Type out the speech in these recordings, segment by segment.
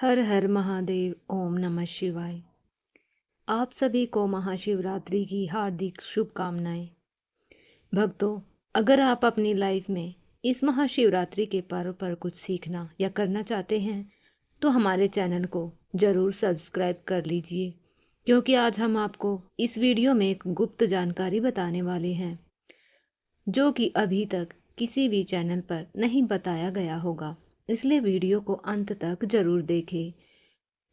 हर हर महादेव। ओम नमः शिवाय। आप सभी को महाशिवरात्रि की हार्दिक शुभकामनाएं। भक्तों, अगर आप अपनी लाइफ में इस महाशिवरात्रि के पर्व पर कुछ सीखना या करना चाहते हैं तो हमारे चैनल को जरूर सब्सक्राइब कर लीजिए, क्योंकि आज हम आपको इस वीडियो में एक गुप्त जानकारी बताने वाले हैं जो कि अभी तक किसी भी चैनल पर नहीं बताया गया होगा। इसलिए वीडियो को अंत तक जरूर देखें।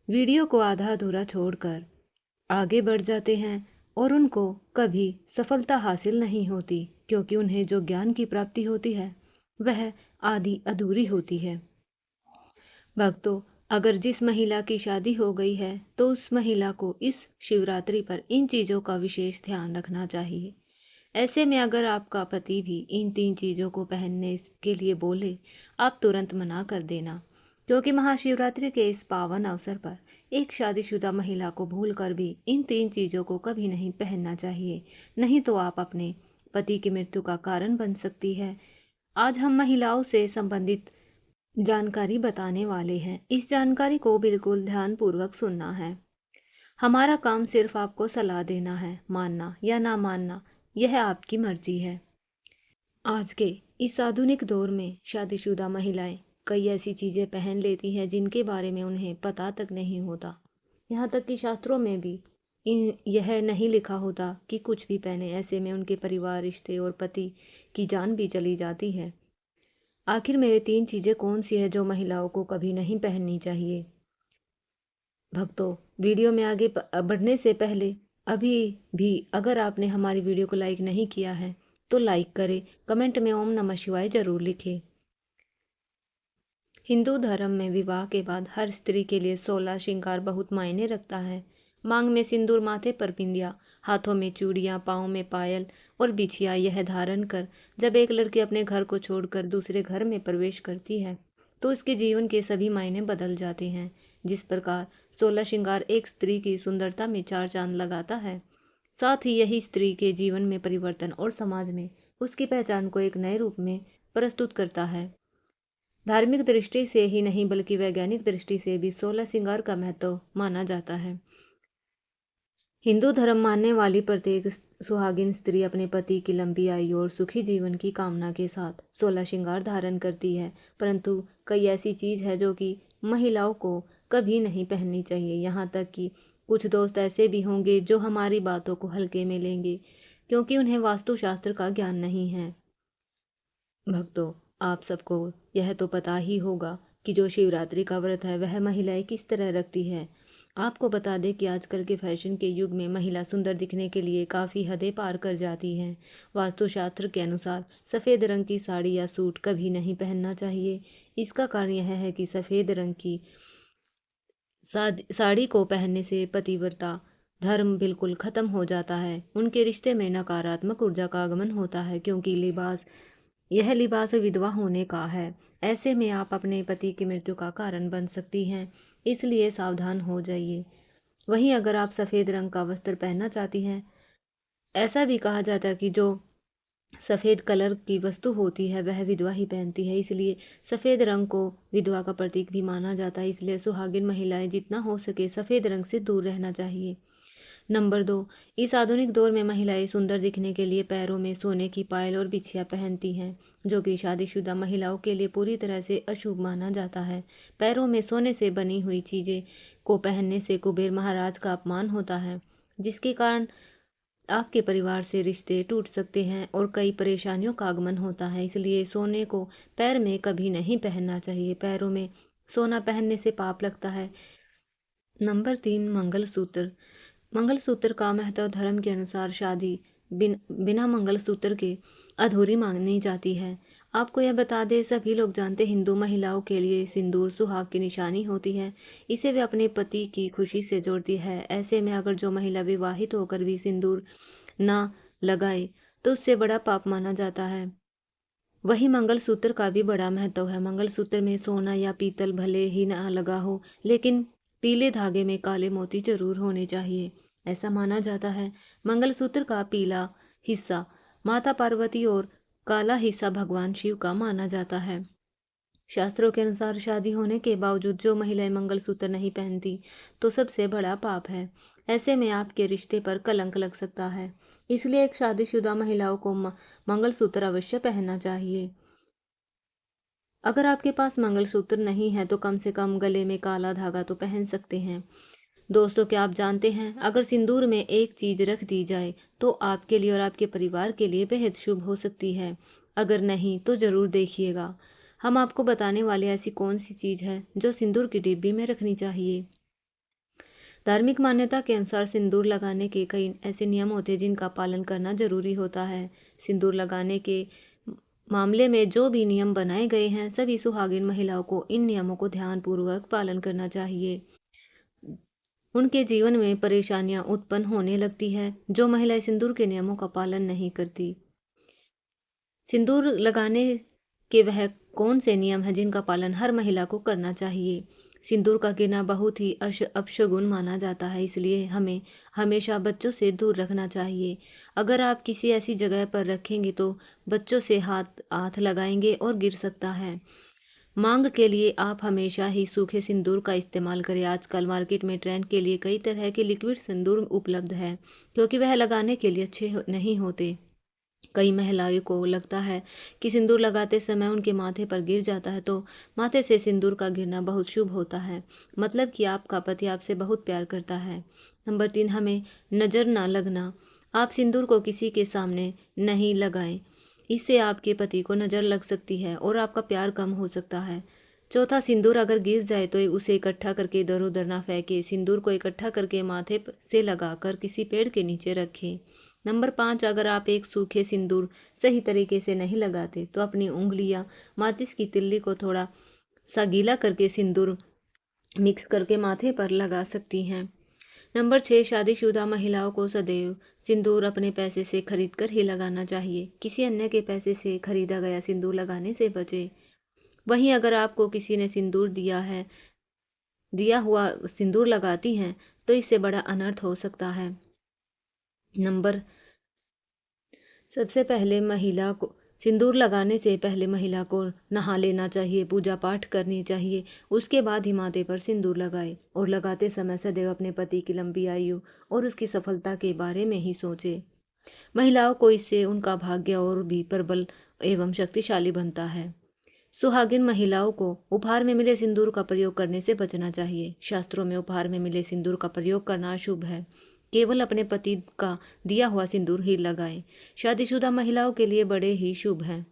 वीडियो को आधा अधूरा छोड़कर आगे बढ़ जाते हैं और उनको कभी सफलता हासिल नहीं होती, क्योंकि उन्हें जो ज्ञान की प्राप्ति होती है वह आधी अधूरी होती है। भक्तों, अगर जिस महिला की शादी हो गई है तो उस महिला को इस शिवरात्रि पर इन चीज़ों का विशेष ध्यान रखना चाहिए। ऐसे में अगर आपका पति भी इन 3 चीज़ों को पहनने के लिए बोले, आप तुरंत मना कर देना, क्योंकि महाशिवरात्रि के इस पावन अवसर पर एक शादीशुदा महिला को भूलकर भी इन 3 चीज़ों को कभी नहीं पहनना चाहिए, नहीं तो आप अपने पति की मृत्यु का कारण बन सकती है। आज हम महिलाओं से संबंधित जानकारी बताने वाले हैं। इस जानकारी को बिल्कुल ध्यानपूर्वक सुनना है। हमारा काम सिर्फ आपको सलाह देना है, मानना या ना मानना यह आपकी मर्जी है। आज के इस आधुनिक दौर में शादीशुदा महिलाएं कई ऐसी चीजें पहन लेती हैं जिनके बारे में उन्हें पता तक नहीं होता। यहाँ तक कि शास्त्रों में भी यह नहीं लिखा होता कि कुछ भी पहने। ऐसे में उनके परिवार, रिश्ते और पति की जान भी चली जाती है। आखिर में वे 3 चीजें कौन सी है जो महिलाओं को कभी नहीं पहननी चाहिए? भक्तों, वीडियो में आगे बढ़ने से पहले अभी भी अगर आपने हमारी वीडियो को लाइक नहीं किया है तो लाइक करें, कमेंट में ओम नमः शिवाय जरूर लिखें। हिंदू धर्म में विवाह के बाद हर स्त्री के लिए 16 श्रृंगार बहुत मायने रखता है। मांग में सिंदूर, माथे पर बिंदिया, हाथों में चूड़ियां, पाँव में पायल और बिछिया यह धारण कर जब एक लड़की अपने घर को छोड़कर दूसरे घर में प्रवेश करती है तो उसके जीवन के सभी मायने बदल जाते हैं। जिस प्रकार 16 श्रृंगार एक स्त्री की सुंदरता में 4 चांद लगाता है, साथ ही यही स्त्री के जीवन में परिवर्तन और समाज में उसकी पहचान को एक नए रूप में प्रस्तुत करता है। धार्मिक दृष्टि से ही नहीं बल्कि वैज्ञानिक दृष्टि से भी 16 श्रृंगार का महत्व माना जाता है। हिंदू धर्म मानने वाली प्रत्येक सुहागिन स्त्री अपने पति की लंबी आयु और सुखी जीवन की कामना के साथ 16 श्रृंगार धारण करती है, परंतु कई ऐसी चीज है जो कि महिलाओं को कभी नहीं पहननी चाहिए। यहाँ तक कि कुछ दोस्त ऐसे भी होंगे जो हमारी बातों को हल्के में लेंगे, क्योंकि उन्हें वास्तुशास्त्र का ज्ञान नहीं है। भक्तों, आप सबको यह तो पता ही होगा कि जो शिवरात्रि का व्रत है वह महिलाएं किस तरह रखती है। आपको बता दें कि आजकल के फैशन के युग में महिला सुंदर दिखने के लिए काफ़ी हदें पार कर जाती हैं। वास्तुशास्त्र के अनुसार सफ़ेद रंग की साड़ी या सूट कभी नहीं पहनना चाहिए। इसका कारण यह है कि सफ़ेद रंग की साड़ी को पहनने से पतिव्रता धर्म बिल्कुल खत्म हो जाता है। उनके रिश्ते में नकारात्मक ऊर्जा का आगमन होता है, क्योंकि यह लिबास विधवा होने का है। ऐसे में आप अपने पति की मृत्यु का कारण बन सकती हैं, इसलिए सावधान हो जाइए। वहीं अगर आप सफ़ेद रंग का वस्त्र पहनना चाहती हैं, ऐसा भी कहा जाता है कि जो सफ़ेद कलर की वस्तु होती है वह विधवा ही पहनती है, इसलिए सफ़ेद रंग को विधवा का प्रतीक भी माना जाता है। इसलिए सुहागिन महिलाएं जितना हो सके सफ़ेद रंग से दूर रहना चाहिए। नंबर 2, इस आधुनिक दौर में महिलाएं सुंदर दिखने के लिए पैरों में सोने की पायल और बिछिया पहनती हैं, जो कि शादीशुदा महिलाओं के लिए पूरी तरह से अशुभ माना जाता है। पैरों में सोने से बनी हुई चीज़ें को पहनने से कुबेर महाराज का अपमान होता है, जिसके कारण आपके परिवार से रिश्ते टूट सकते हैं और कई परेशानियों का आगमन होता है। इसलिए सोने को पैर में कभी नहीं पहनना चाहिए। पैरों में सोना पहनने से पाप लगता है। नंबर 3, मंगलसूत्र। मंगलसूत्र का महत्व धर्म के अनुसार शादी बिना मंगलसूत्र के अधूरी मानी जाती है। आपको यह बता दें, सभी लोग जानते हैं हिंदू महिलाओं के लिए सिंदूर सुहाग की निशानी होती है। इसे वे अपने पति की खुशी से जोड़ती है। ऐसे में अगर जो महिला विवाहित होकर भी सिंदूर ना लगाए तो उससे बड़ा पाप माना जाता है। वही मंगलसूत्र का भी बड़ा महत्व है। मंगलसूत्र में सोना या पीतल भले ही ना लगा हो, लेकिन पीले धागे में काले मोती जरूर होने चाहिए। ऐसा माना जाता है मंगलसूत्र का पीला हिस्सा माता पार्वती और काला हिस्सा भगवान शिव का माना जाता है। शास्त्रों के अनुसार शादी होने के बावजूद जो महिलाएं मंगलसूत्र नहीं पहनती तो सबसे बड़ा पाप है। ऐसे में आपके रिश्ते पर कलंक लग सकता है। इसलिए एक शादीशुदा महिलाओं को मंगलसूत्र अवश्य पहनना चाहिए। अगर आपके पास मंगलसूत्र नहीं है तो कम से कम गले में काला धागा तो पहन सकते हैं। दोस्तों, क्या आप जानते हैं, अगर सिंदूर में एक चीज रख दी जाए तो आपके लिए और आपके परिवार के लिए बेहद शुभ हो सकती है। अगर नहीं तो जरूर देखिएगा। हम आपको बताने वाले ऐसी कौन सी चीज है जो सिंदूर की डिब्बी में रखनी चाहिए। धार्मिक मान्यता के अनुसार सिंदूर लगाने के कई ऐसे नियम होते हैं जिनका पालन करना जरूरी होता है। सिंदूर लगाने के मामले में जो भी नियम बनाए गए हैं, सभी सुहागिन महिलाओं को इन नियमों को ध्यानपूर्वक पालन करना चाहिए। उनके जीवन में परेशानियां उत्पन्न होने लगती है जो महिलाएं सिंदूर के नियमों का पालन नहीं करती। सिंदूर लगाने के वह कौन से नियम हैं जिनका पालन हर महिला को करना चाहिए। सिंदूर का गिरना बहुत ही अपशगुन माना जाता है, इसलिए हमें हमेशा बच्चों से दूर रखना चाहिए। अगर आप किसी ऐसी जगह पर रखेंगे तो बच्चों से हाथ हाथ लगाएंगे और गिर सकता है। मांग के लिए आप हमेशा ही सूखे सिंदूर का इस्तेमाल करें। आजकल मार्केट में ट्रेंड के लिए कई तरह के लिक्विड सिंदूर उपलब्ध है, क्योंकि वह लगाने के लिए अच्छे नहीं होते। कई महिलाओं को लगता है कि सिंदूर लगाते समय उनके माथे पर गिर जाता है, तो माथे से सिंदूर का गिरना बहुत शुभ होता है, मतलब कि आपका पति आपसे बहुत प्यार करता है। नंबर 3, हमें नज़र ना लगना। आप सिंदूर को किसी के सामने नहीं लगाएं, इससे आपके पति को नज़र लग सकती है और आपका प्यार कम हो सकता है। चौथा, सिंदूर अगर गिर जाए तो उसे इकट्ठा करके इधर उधर ना फेंके। सिंदूर को इकट्ठा करके माथे से लगाकर किसी पेड़ के नीचे रखें। नंबर 5, अगर आप एक सूखे सिंदूर सही तरीके से नहीं लगाते तो अपनी उंगलियां माचिस की तिल्ली को थोड़ा सा गीला करके सिंदूर मिक्स करके माथे पर लगा सकती हैं। नंबर 6, शादीशुदा महिलाओं को सदैव सिंदूर अपने पैसे से खरीद कर ही लगाना चाहिए। किसी अन्य के पैसे से खरीदा गया सिंदूर लगाने से बचे। वहीं अगर आपको किसी ने सिंदूर दिया हुआ सिंदूर लगाती हैं तो इससे बड़ा अनर्थ हो सकता है। सबसे पहले महिला को सिंदूर लगाने से पहले महिला को नहा लेना चाहिए, पूजा पाठ करनी चाहिए। उसके बाद ही माथे पर सिंदूर लगाए और लगाते समय सदैव अपने पति की लंबी आयु और उसकी सफलता के बारे में ही सोचे। महिलाओं को इससे उनका भाग्य और भी प्रबल एवं शक्तिशाली बनता है। सुहागिन महिलाओं को उपहार में मिले सिंदूर का प्रयोग करने से बचना चाहिए। शास्त्रों में उपहार में मिले सिंदूर का प्रयोग करना अशुभ है। केवल अपने पति का दिया हुआ सिंदूर ही लगाएं। शादीशुदा महिलाओं के लिए बड़े ही शुभ हैं।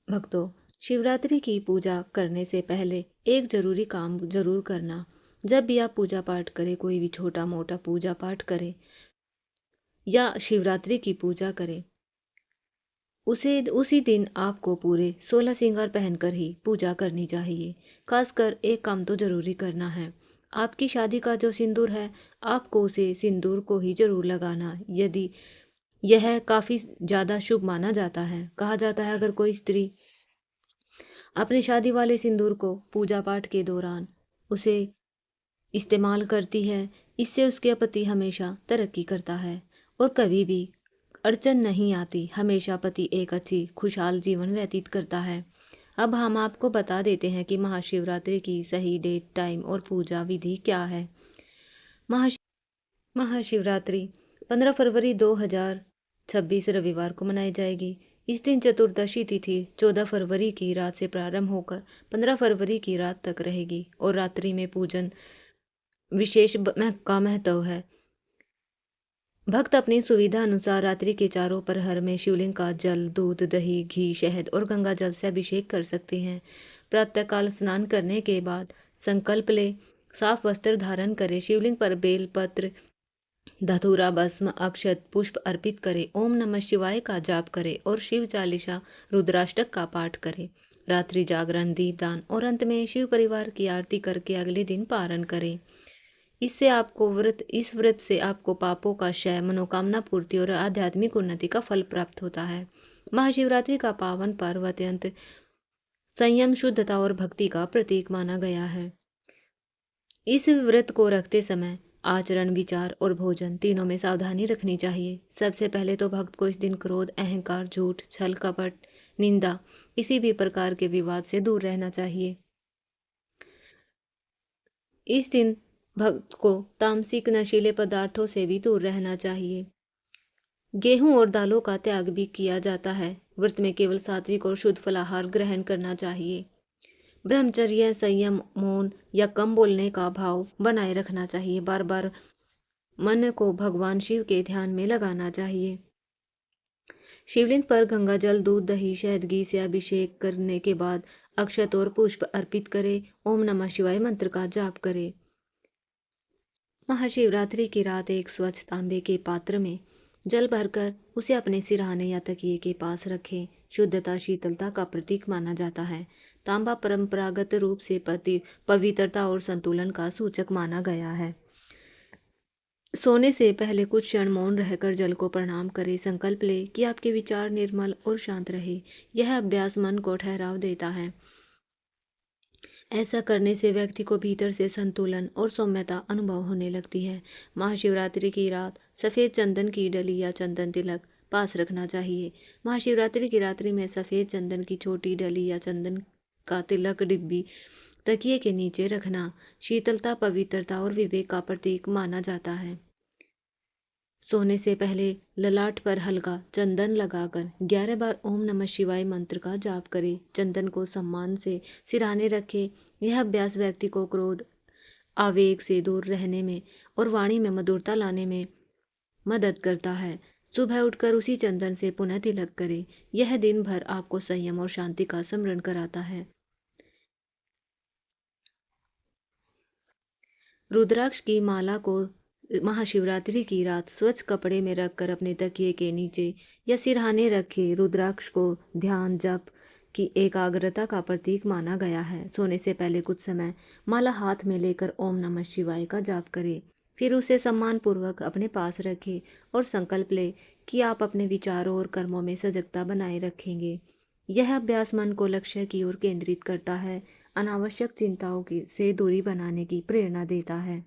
भक्तों, शिवरात्रि की पूजा करने से पहले एक जरूरी काम जरूर करना। जब भी आप पूजा पाठ करें, कोई भी छोटा मोटा पूजा पाठ करें या शिवरात्रि की पूजा करें, उसी दिन आपको पूरे 16 श्रृंगार पहनकर ही पूजा करनी चाहिए। खासकर एक काम तो जरूरी करना है। आपकी शादी का जो सिंदूर है, आपको उसे सिंदूर को ही जरूर लगाना, यदि यह काफ़ी ज़्यादा शुभ माना जाता है। कहा जाता है अगर कोई स्त्री अपने शादी वाले सिंदूर को पूजा पाठ के दौरान उसे इस्तेमाल करती है, इससे उसके पति हमेशा तरक्की करता है और कभी भी अड़चन नहीं आती। हमेशा पति एक अच्छी खुशहाल जीवन व्यतीत करता है। अब हम आपको बता देते हैं कि महाशिवरात्रि की सही डेट, टाइम और पूजा विधि क्या है। महाशिवरात्रि 15 फरवरी 2026 रविवार को मनाई जाएगी। इस दिन चतुर्दशी तिथि 14 फरवरी की रात से प्रारंभ होकर 15 फरवरी की रात तक रहेगी और रात्रि में पूजन विशेष का महत्व है। भक्त अपनी सुविधा अनुसार रात्रि के चारों प्रहर में शिवलिंग का जल, दूध, दही, घी, शहद और गंगा जल से अभिषेक कर सकते हैं। प्रातःकाल स्नान करने के बाद संकल्प ले, साफ वस्त्र धारण करें, शिवलिंग पर बेल पत्र, धतूरा, भस्म, अक्षत, पुष्प अर्पित करें, ओम नमः शिवाय का जाप करें और शिव चालीसा, रुद्राष्टक का पाठ करें। रात्रि जागरण, दीपदान और अंत में शिव परिवार की आरती करके अगले दिन पारण करें। इस व्रत से आपको पापों का क्षय, मनोकामना पूर्ति और आध्यात्मिक उन्नति का फल प्राप्त होता है। महाशिवरात्रि का पावन पर्व अत्यंत संयम, शुद्धता और भक्ति का प्रतीक माना गया है। इस व्रत को रखते समय आचरण, विचार और भोजन तीनों में सावधानी रखनी चाहिए। सबसे पहले तो भक्त को इस दिन क्रोध, अहंकार, झूठ, छल, कपट, निंदा किसी भी प्रकार के विवाद से दूर रहना चाहिए। इस दिन भक्त को तामसिक नशीले पदार्थों से भी दूर रहना चाहिए। गेहूं और दालों का त्याग भी किया जाता है। व्रत में केवल सात्विक और शुद्ध फलाहार ग्रहण करना चाहिए। ब्रह्मचर्य, संयम, मौन या कम बोलने का भाव बनाए रखना चाहिए। बार बार मन को भगवान शिव के ध्यान में लगाना चाहिए। शिवलिंग पर गंगा जल, दूध, दही, शहद, घी से अभिषेक करने के बाद अक्षत और पुष्प अर्पित करें। ओम नमः शिवाय मंत्र का जाप करें। महाशिवरात्रि की रात एक स्वच्छ तांबे के पात्र में जल भरकर उसे अपने सिरहाने या तकिए के पास रखें। शुद्धता, शीतलता का प्रतीक माना जाता है। तांबा परंपरागत रूप से पवित्रता और संतुलन का सूचक माना गया है। सोने से पहले कुछ क्षण मौन रहकर जल को प्रणाम करें। संकल्प ले कि आपके विचार निर्मल और शांत रहे। यह अभ्यास मन को ठहराव देता है। ऐसा करने से व्यक्ति को भीतर से संतुलन और सौम्यता अनुभव होने लगती है। महाशिवरात्रि की रात सफ़ेद चंदन की डली या चंदन तिलक पास रखना चाहिए। महाशिवरात्रि की रात्रि में सफ़ेद चंदन की छोटी डली या चंदन का तिलक डिब्बी तकिए के नीचे रखना शीतलता, पवित्रता और विवेक का प्रतीक माना जाता है। सोने से पहले ललाट पर हल्का चंदन लगाकर 11 बार ओम नमः शिवाय मंत्र का जाप करें। चंदन को सम्मान से सिरहाने रखें। यह अभ्यास व्यक्ति को क्रोध, आवेग से दूर रहने में और वाणी में मधुरता लाने में मदद करता है। सुबह उठकर उसी चंदन से पुनः तिलक करें। यह दिन भर आपको संयम और शांति का स्मरण कराता है। रुद्राक्ष की माला को महाशिवरात्रि की रात स्वच्छ कपड़े में रखकर अपने तकिए के नीचे या सिरहाने रखें। रुद्राक्ष को ध्यान, जप की एकाग्रता का प्रतीक माना गया है। सोने से पहले कुछ समय माला हाथ में लेकर ओम नमः शिवाय का जाप करें। फिर उसे सम्मानपूर्वक अपने पास रखें और संकल्प ले कि आप अपने विचारों और कर्मों में सजगता बनाए रखेंगे। यह अभ्यास मन को लक्ष्य की ओर केंद्रित करता है, अनावश्यक चिंताओं की से दूरी बनाने की प्रेरणा देता है।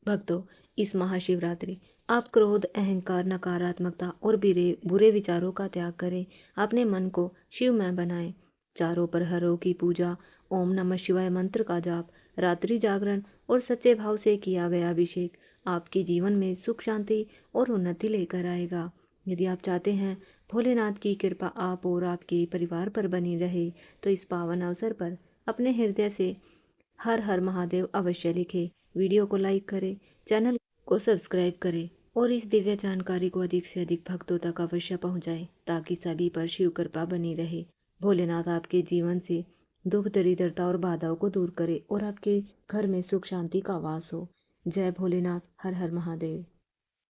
भक्तों, इस महाशिवरात्रि आप क्रोध, अहंकार, नकारात्मकता और बुरे विचारों का त्याग करें। अपने मन को शिवमय बनाएं। चारों प्रहरों की पूजा, ओम नमः शिवाय मंत्र का जाप, रात्रि जागरण और सच्चे भाव से किया गया अभिषेक आपके जीवन में सुख, शांति और उन्नति लेकर आएगा। यदि आप चाहते हैं भोलेनाथ की कृपा आप और आपके परिवार पर बनी रहे, तो इस पावन अवसर पर अपने हृदय से हर हर महादेव अवश्य लिखें। वीडियो को लाइक करें, चैनल को सब्सक्राइब करें और इस दिव्य जानकारी को अधिक से अधिक भक्तों तक अवश्य पहुंचाएं, ताकि सभी पर शिव कृपा बनी रहे। भोलेनाथ आपके जीवन से दुख, दरिद्रता और बाधाओं को दूर करे और आपके घर में सुख, शांति का वास हो। जय भोलेनाथ। हर हर महादेव।